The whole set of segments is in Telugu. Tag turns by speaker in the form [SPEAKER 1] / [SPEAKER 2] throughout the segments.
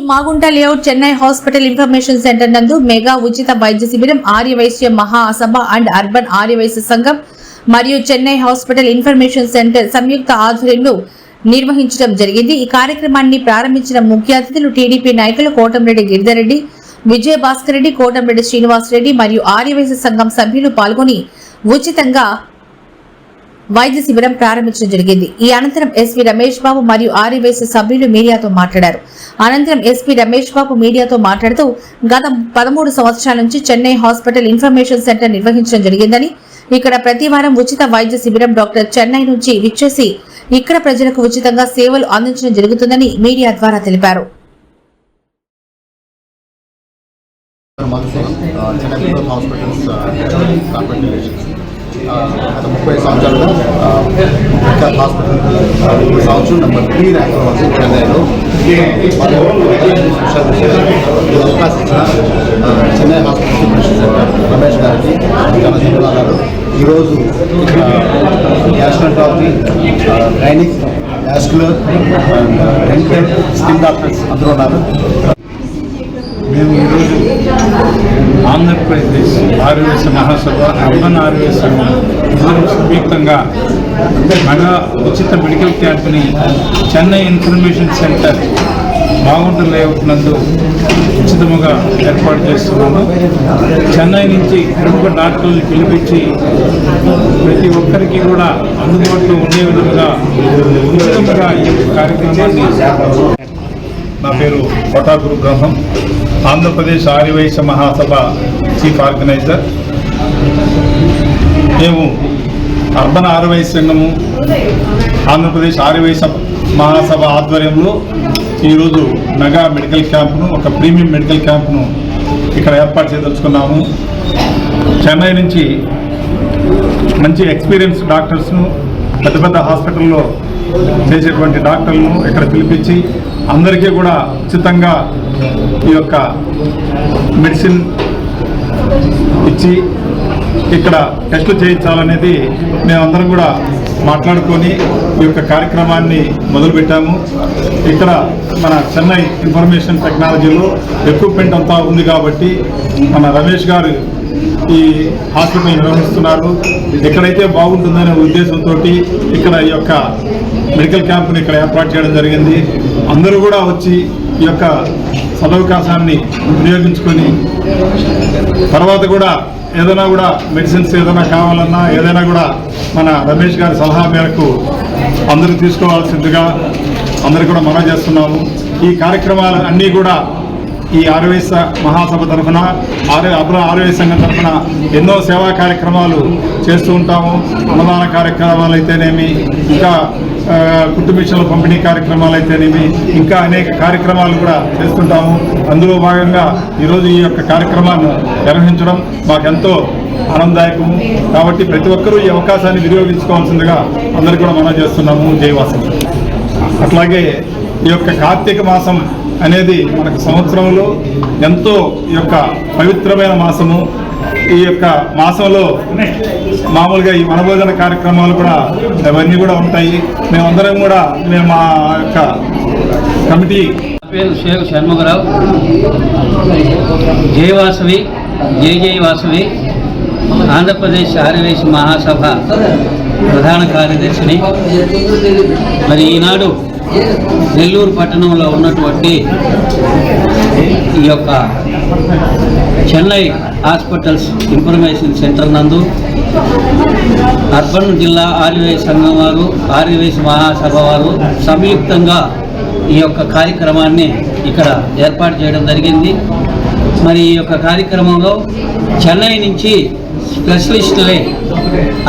[SPEAKER 1] Magunta layout Chennai hospital information centre నందు మెగా ఉచిత వైద్య శిబిరం ఆర్యవైశ్య మహాసభ అండ్ అర్బన్ ఆర్యవైశ్య సంఘం మరియు చెన్నై హాస్పిటల్ ఇన్ఫర్మేషన్ సెంటర్ సంయుక్త ఆధ్వర్యంలో నిర్వహించడం జరిగింది। ఈ కార్యక్రమాన్ని ప్రారంభించిన ముఖ్య అతిథులు టీడీపీ నాయకులు కోటంరెడ్డి గిరిధర్ రెడ్డి, విజయ భాస్కర్ రెడ్డి, కోటంరెడ్డి శ్రీనివాస్ రెడ్డి మరియు ఆర్యవైశ్య సంఘం సభ్యులు పాల్గొని ఉచితంగా వైద్య శిబిరం ప్రారంభించడం జరిగింది। ఈ అనంతరం ఎస్పీ రమేష్ బాబు మరియు ఆర్యవైశ్య సభ్యులు మీడియాతో మాట్లాడారు। అనంతరం ఎస్పీ రమేష్ బాబు మీడియాతో మాట్లాడుతూ గత 13 సంవత్సరాల నుంచి చెన్నై హాస్పిటల్ ఇన్ఫర్మేషన్ సెంటర్ నిర్వహించడం జరిగిందని, ఇక్కడ ప్రతి వారం ఉచిత వైద్య శిబిరం డాక్టర్ చెన్నై నుంచి విచ్చేసి ఇక్కడ ప్రజలకు ఉచితంగా సేవలు అందించడం జరుగుతుందని మీడియా ద్వారా తెలిపారు।
[SPEAKER 2] గత 30 సంవత్సరాలుగా ప్రఖ్యాత హాస్పిటల్ సంవత్సరం నెంబర్ 3 ర్యాంక్ వచ్చి చెన్నైలో అవకాశం ఇచ్చిన Chennai hospital information centre Ramesh గారికి చాలా ధన్యవాదాలు। ఈరోజు gastroenterology, gynaec, vascular, dental, skin doctors అందరూ ఉన్నారు।
[SPEAKER 3] మేము ఈరోజు ఆంధ్రప్రదేశ్ ఆర్యవైశ్య మహాసభ అర్బన్ ఆర్యవైశ్య సంఘం ఇద్దరు సంయుక్తంగా మెగా ఉచిత medical క్యాంప్ని Chennai information centre Magunta layout నందు ఉచితముగా ఏర్పాటు చేస్తున్నాము। చెన్నై నుంచి ప్రముఖ డాక్టర్లను పిలిపించి ప్రతి ఒక్కరికి కూడా అందుబాటులో ఉండే విధంగా ఉచితంగా ఈ కార్యక్రమాన్ని నా పేరు కోటాగురు బ్రహ్మం, ఆంధ్రప్రదేశ్ ఆర్యవైశ్య మహాసభ చీఫ్ ఆర్గనైజర్। మేము అర్బన్ ఆర్యవైశ్య సంఘము ఆంధ్రప్రదేశ్ ఆర్యవైశ్య మహాసభ ఆధ్వర్యంలో ఈరోజు మెగా మెడికల్ క్యాంప్ను, ఒక ప్రీమియం మెడికల్ క్యాంప్ను ఇక్కడ ఏర్పాటు చేయదలుచుకున్నాము। చెన్నై నుంచి మంచి ఎక్స్పీరియన్స్ డాక్టర్స్ను, పెద్ద పెద్ద హాస్పిటల్లో చేసేటువంటి డాక్టర్లను ఇక్కడ పిలిపించి అందరికీ కూడా ఉచితంగా ఈ యొక్క మెడిసిన్ ఇచ్చి ఇక్కడ టెస్టులు చేయించాలనేది మేమందరం కూడా మాట్లాడుకొని ఈ యొక్క కార్యక్రమాన్ని మొదలుపెట్టాము। ఇక్కడ మన చెన్నై ఇన్ఫర్మేషన్ టెక్నాలజీలో ఎక్విప్మెంట్ అంతా ఉంది కాబట్టి మన రమేష్ గారు ఈ హాస్పిటల్ నిర్వహిస్తున్నారు। ఎక్కడైతే బాగుంటుందనే ఉద్దేశంతో ఇక్కడ ఈ యొక్క మెడికల్ క్యాంప్ని ఇక్కడ ఏర్పాటు చేయడం జరిగింది। అందరూ కూడా వచ్చి ఈ యొక్క సదవకాశాన్ని వినియోగించుకొని తర్వాత కూడా ఏదైనా కూడా మెడిసిన్స్ ఏదైనా కావాలన్నా ఏదైనా కూడా మన రమేష్ గారి సలహా మేరకు అందరూ తీసుకోవాల్సిందిగా అందరూ కూడా మనవి చేస్తున్నాము। ఈ కార్యక్రమాలు అన్నీ కూడా ఈ ఆర్యవైశ్య మహాసభ తరఫున, అర్బన్ ఆర్యవైశ్య సంఘం తరఫున ఎన్నో సేవా కార్యక్రమాలు చేస్తూ ఉంటాము। అన్నదాన కార్యక్రమాలు అయితేనేమి, ఇంకా కుట్టు మిషన్ల పంపిణీ కార్యక్రమాలు అయితేనేమి, ఇంకా అనేక కార్యక్రమాలు కూడా చేస్తుంటాము। అందులో భాగంగా ఈరోజు ఈ యొక్క కార్యక్రమాన్ని నిర్వహించడం మాకెంతో ఆనందదాయకము కాబట్టి ప్రతి ఒక్కరూ ఈ అవకాశాన్ని వినియోగించుకోవాల్సిందిగా అందరికీ కూడా మనం చేస్తున్నాము। జయవాసం। అట్లాగే ఈ యొక్క కార్తీక మాసం అనేది మనకు సంవత్సరంలో ఎంతో ఈ యొక్క పవిత్రమైన మాసము। ఈ యొక్క మాసంలో మామూలుగా ఈ వనభోజన కార్యక్రమాలు కూడా అవన్నీ కూడా ఉంటాయి। మేమందరం కూడా మా యొక్క కమిటీ
[SPEAKER 4] పేరు షేక్ షణ్ముఖరావు, జయవాసవి, జయ వాసవి, ఆంధ్రప్రదేశ్ ఆర్యవైశ్య మహాసభ ప్రధాన కార్యదర్శిని। మరి ఈనాడు నెల్లూరు పట్టణంలో ఉన్నటువంటి ఈ యొక్క చెన్నై హాస్పిటల్స్ ఇన్ఫర్మేషన్ సెంటర్ నందు అర్బన్ జిల్లా ఆర్యవైశ్య సంఘం వారు, ఆర్యవైశ్య మహాసభ వారు సంయుక్తంగా ఈ యొక్క కార్యక్రమాన్ని ఇక్కడ ఏర్పాటు చేయడం జరిగింది। మరి ఈ యొక్క కార్యక్రమంలో చెన్నై నుంచి స్పెషలిస్టులే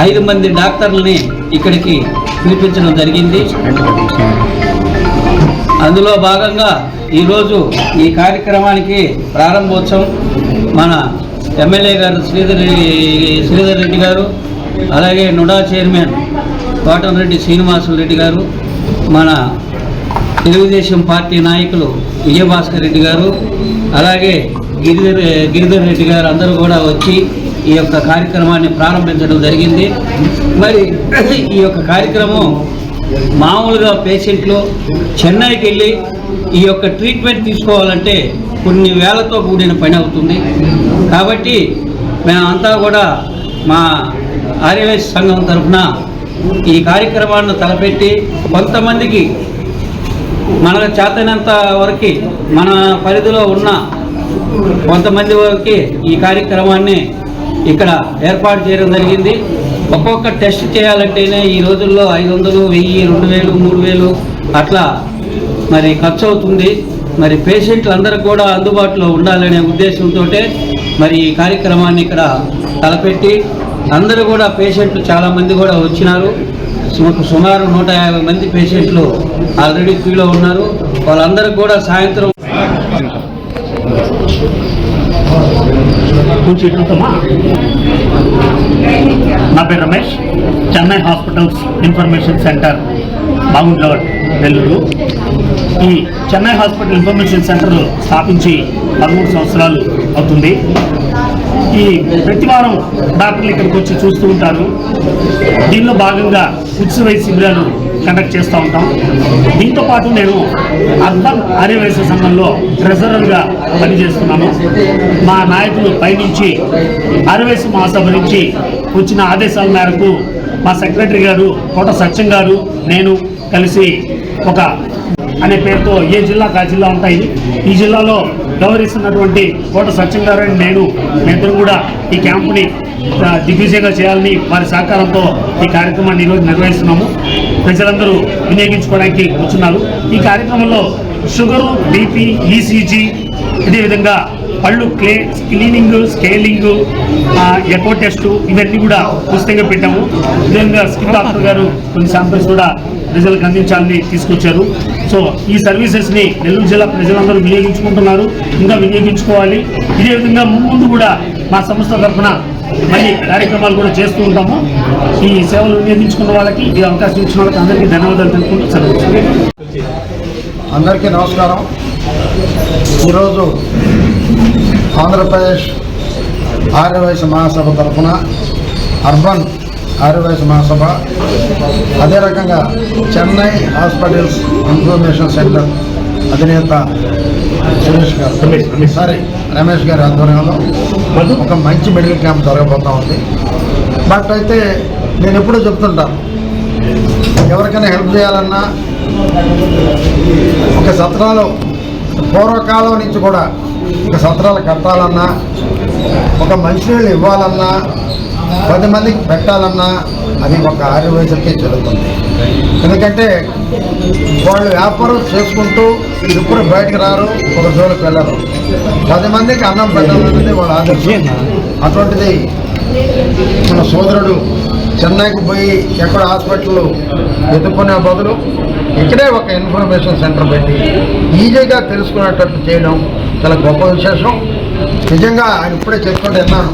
[SPEAKER 4] 5 మంది డాక్టర్లని ఇక్కడికి పిలిపించడం జరిగింది। అందులో భాగంగా ఈరోజు ఈ కార్యక్రమానికి ప్రారంభోత్సవం మన ఎమ్మెల్యే గారు శ్రీధర్ రెడ్డి గారు, అలాగే నుడా చైర్మన్ కోటంరెడ్డి శ్రీనివాసులు రెడ్డి గారు, మన తెలుగుదేశం పార్టీ నాయకులు విజయ భాస్కర్ రెడ్డి గారు, అలాగే గిరిధర్ రెడ్డి గారు అందరూ కూడా వచ్చి ఈ యొక్క కార్యక్రమాన్ని ప్రారంభించడం జరిగింది। మరి ఈ యొక్క కార్యక్రమం మామూలుగా పేషెంట్లు చెన్నైకి వెళ్ళి ఈ యొక్క ట్రీట్మెంట్ తీసుకోవాలంటే కొన్ని వేలతో కూడిన పని అవుతుంది. కాబట్టి మేమంతా కూడా మా ఆర్యవైశ్య సంఘం తరఫున ఈ కార్యక్రమాన్ని తలపెట్టి కొంతమందికి మనకు చేతనంత వరకు మన పరిధిలో ఉన్న కొంతమంది వరకు ఈ కార్యక్రమాన్ని ఇక్కడ ఏర్పాటు చేయడం జరిగింది. ఒక్కొక్క టెస్ట్ చేయాలంటేనే ఈ రోజుల్లో 500, 1000, 2000, 3000 అట్లా మరి ఖర్చు అవుతుంది. మరి పేషెంట్లు అందరికి కూడా అందుబాటులో ఉండాలనే ఉద్దేశంతో మరి ఈ కార్యక్రమాన్ని ఇక్కడ తలపెట్టి అందరూ కూడా పేషెంట్లు చాలామంది కూడా వచ్చినారు. సుమారు 150 మంది పేషెంట్లు ఆల్రెడీ క్యూలో ఉన్నారు. వాళ్ళందరికీ కూడా సాయంత్రం
[SPEAKER 5] నా పేరు Ramesh, Chennai hospitals information centre, బాగుండ్లవట్, నెల్లూరు. ఈ చెన్నై హాస్పిటల్ ఇన్ఫర్మేషన్ సెంటర్ స్థాపించి 13 సంవత్సరాలు అవుతుంది. ఈ ప్రతి వారం డాక్టర్లు ఇక్కడికి వచ్చి చూస్తూ ఉంటారు. దీనిలో భాగంగా ఉచిత వైద్య శిబిరాలు కండక్ట్ చేస్తూ ఉంటాం. దీంతో పాటు నేను అర్బన్ ఆర్యవైశ్య సంఘంలో ట్రెజరర్గా పనిచేస్తున్నాను. మా నాయకులు పైనుంచి ఆర్యవైశ్య మహాసభ నుంచి వచ్చిన ఆదేశాల మేరకు మా సెక్రటరీ గారు కోట సత్యం గారు నేను కలిసి ఒక అనే పేరుతో ఏ జిల్లాకు ఆ జిల్లా ఉంటాయి. ఈ జిల్లాలో వ్యవహరిస్తున్నటువంటి కోట సత్యం గారు అని మేమిద్దరం కూడా ఈ క్యాంపుని దిగ్విజయంగా చేయాలని వారి సహకారంతో ఈ కార్యక్రమాన్ని ఈరోజు నిర్వహిస్తున్నాము. ప్రజలందరూ వినియోగించుకోవడానికి కూర్చున్నారు. ఈ కార్యక్రమంలో షుగరు, బీపీ, ఈసీజీ, అదేవిధంగా పళ్ళు క్లీనింగ్, స్కేలింగ్, ఎకో టెస్టు ఇవన్నీ కూడా ఉచితంగా పెట్టాము. అదేవిధంగా స్కిన్ డాక్టర్ గారు కొన్ని శాంపిల్స్ కూడా ప్రజలకు అందించాలని తీసుకొచ్చారు. సో ఈ సర్వీసెస్ని నెల్లూరు జిల్లా ప్రజలందరూ వినియోగించుకుంటున్నారు, ఇంకా వినియోగించుకోవాలి. ఇదే విధంగా ముందు కూడా మా సంస్థ తరఫున మళ్ళీ కార్యక్రమాలు కూడా చేస్తూ ఉంటాము. ఈ సేవలు వినియోగించుకున్న వాళ్ళకి, ఈ అవకాశం ఇచ్చిన వాళ్ళకి అందరికీ ధన్యవాదాలు తెలుపుకుంటూ సెలవు.
[SPEAKER 2] అందరికీ నమస్కారం. ఈరోజు ఆంధ్రప్రదేశ్ ఆర్యవైశ్య మహాసభ తరఫున అర్బన్ ఆర్యవైశ్య మహాసభ, అదే రకంగా చెన్నై హాస్పిటల్స్ ఇన్ఫర్మేషన్ సెంటర్ అధినేత రమేష్ గారి ఆధ్వర్యంలో ఒక మంచి మెడికల్ క్యాంప్ జరగబోతూ ఉంది. బట్ అయితే నేను ఎప్పుడూ చెప్తుంటాను, ఎవరికైనా హెల్ప్ చేయాలన్నా ఒక సత్రాలు పూర్వకాలం నుంచి కూడా ఒక సత్రాలు కట్టాలన్నా, ఒక మంచినీళ్ళు ఇవ్వాలన్నా, 10 మందికి పెట్టాలన్నా అది ఒక ఆర్యవైశ్యులకే జరుగుతుంది. ఎందుకంటే వాళ్ళు వ్యాపారం చేసుకుంటూ ఎప్పుడు బయటకు రారు, ఒక జోలికి వెళ్ళరు. 10 మందికి అన్నం పెట్టాలన్నది వాళ్ళ ఆదర్శం. అటువంటిది మన సోదరుడు చెన్నైకి పోయి ఎక్కడ హాస్పిటల్ ఎదుర్కొనే బదులు ఇక్కడే ఒక ఇన్ఫర్మేషన్ సెంటర్ పెట్టి ఈజీగా తెలుసుకునేటట్టు చేయడం చాలా గొప్ప విశేషం. నిజంగా ఆయన ఇప్పుడే చెప్పుకుంటూ విన్నాను.